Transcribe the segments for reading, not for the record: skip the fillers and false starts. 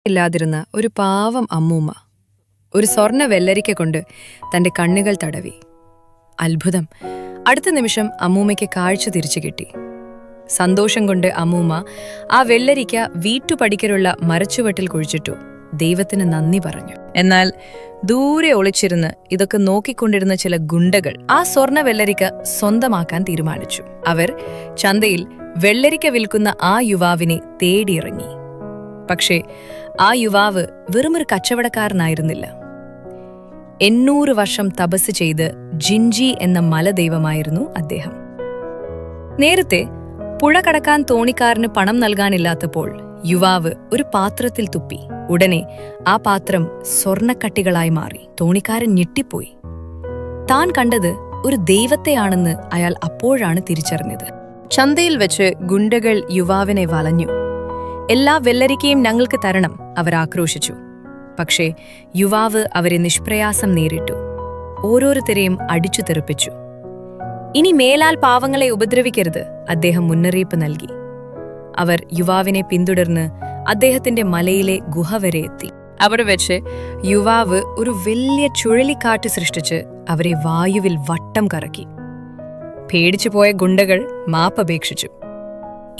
ഇല്ലാതിരുന്ന ഒരു പാവം അമ്മൂമ്മ ഒരു സ്വർണ്ണ വെള്ളരിക്ക കൊണ്ട് തന്റെ കണ്ണുകൾ തടവി. അത്ഭുതം! അടുത്ത നിമിഷം അമ്മൂമ്മയ്ക്ക് കാഴ്ച തിരിച്ചു കിട്ടി. സന്തോഷം കൊണ്ട് അമ്മൂമ്മ ആ വെള്ളരിക്ക വീട്ടുപടിക്കലുള്ള മരച്ചുവട്ടിൽ കുഴിച്ചിട്ടു. ദൈവത്തിന് നന്ദി പറഞ്ഞു. എന്നാൽ ദൂരെ ഒളിച്ചിരുന്ന് ഇതൊക്കെ നോക്കിക്കൊണ്ടിരുന്ന ചില ഗുണ്ടകൾ ആ സ്വർണ്ണ വെള്ളരിക്ക സ്വന്തമാക്കാൻ തീരുമാനിച്ചു. അവർ ചന്തയിൽ വെള്ളരിക്ക വിൽക്കുന്ന ആ യുവാവിനെ തേടിയിറങ്ങി. പക്ഷേ ആ യുവാവ് വെറുമൊരു കച്ചവടക്കാരനായിരുന്നില്ല. 800 വർഷം തപസ് ചെയ്ത് ജിൻജി എന്ന മലദൈവമായിരുന്നു അദ്ദേഹം. നേരത്തെ പുഴ കടക്കാൻ തോണിക്കാരന് പണം നൽകാനില്ലാത്തപ്പോൾ യുവാവ് ഒരു പാത്രത്തിൽ തുപ്പി. ഉടനെ ആ പാത്രം സ്വർണ്ണക്കട്ടികളായി മാറി. തോണിക്കാരൻ ഞെട്ടിപ്പോയി. താൻ കണ്ടത് ഒരു ദൈവത്തെയാണെന്ന് അയാൾ അപ്പോഴാണ് തിരിച്ചറിഞ്ഞത്. ചന്തയിൽ വെച്ച് ഗുണ്ടകൾ യുവാവിനെ വലഞ്ഞു. എല്ലാ വെള്ളരിക്കയും ഞങ്ങൾക്ക് തരണം, അവർ ആക്രോശിച്ചു. പക്ഷേ യുവാവ് അവരെ നിഷ്പ്രയാസം നേരിട്ടു. ഓരോരുത്തരെയും അടിച്ചു തെറിപ്പിച്ചു. ഇനി മേലാൽ പാവങ്ങളെ ഉപദ്രവിക്കരുത്, അദ്ദേഹം മുന്നറിയിപ്പ് നൽകി. അവർ യുവാവിനെ പിന്തുടർന്ന് അദ്ദേഹത്തിന്റെ മലയിലെ ഗുഹ വരെ എത്തി. അവിടെ വെച്ച് യുവാവ് ഒരു വലിയ ചുഴലിക്കാറ്റ് സൃഷ്ടിച്ച് അവരെ വായുവിൽ വട്ടം കറക്കി. പേടിച്ചുപോയ ഗുണ്ടകൾ മാപ്പപേക്ഷിച്ചു.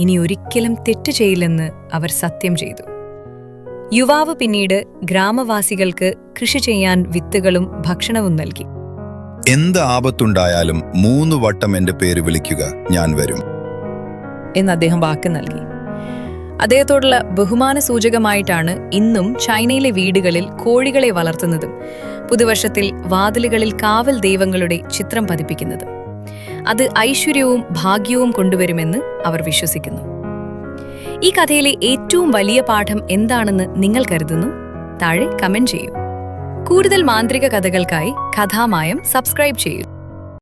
ഇനി ഒരിക്കലും തെറ്റ് ചെയ്യില്ലെന്ന് അവർ സത്യം ചെയ്തു. യുവാവ് പിന്നീട് ഗ്രാമവാസികൾക്ക് കൃഷി ചെയ്യാൻ വിത്തുകളും ഭക്ഷണവും നൽകി. എന്ത് ആപത്തുണ്ടായാലും 3 വട്ടം എന്റെ പേര് വിളിക്കുക, ഞാൻ വരും എന്ന് അദ്ദേഹം വാക്ക് നൽകി. അദ്ദേഹത്തോടുള്ള ബഹുമാന സൂചകമായിട്ടാണ് ഇന്നും ചൈനയിലെ വീടുകളിൽ കോഴികളെ വളർത്തുന്നതും പുതുവർഷത്തിൽ വാതിലുകളിൽ കാവൽ ദൈവങ്ങളുടെ ചിത്രം പതിപ്പിക്കുന്നതും. അത് ഐശ്വര്യവും ഭാഗ്യവും കൊണ്ടുവരുമെന്ന് അവർ വിശ്വസിക്കുന്നു. ഈ കഥയിലെ ഏറ്റവും വലിയ പാഠം എന്താണെന്ന് നിങ്ങൾ കരുതുന്നു? താഴെ കമന്റ് ചെയ്യൂ. കൂടുതൽ മാന്ത്രിക കഥകൾക്കായി കഥാമായം സബ്സ്ക്രൈബ് ചെയ്യൂ.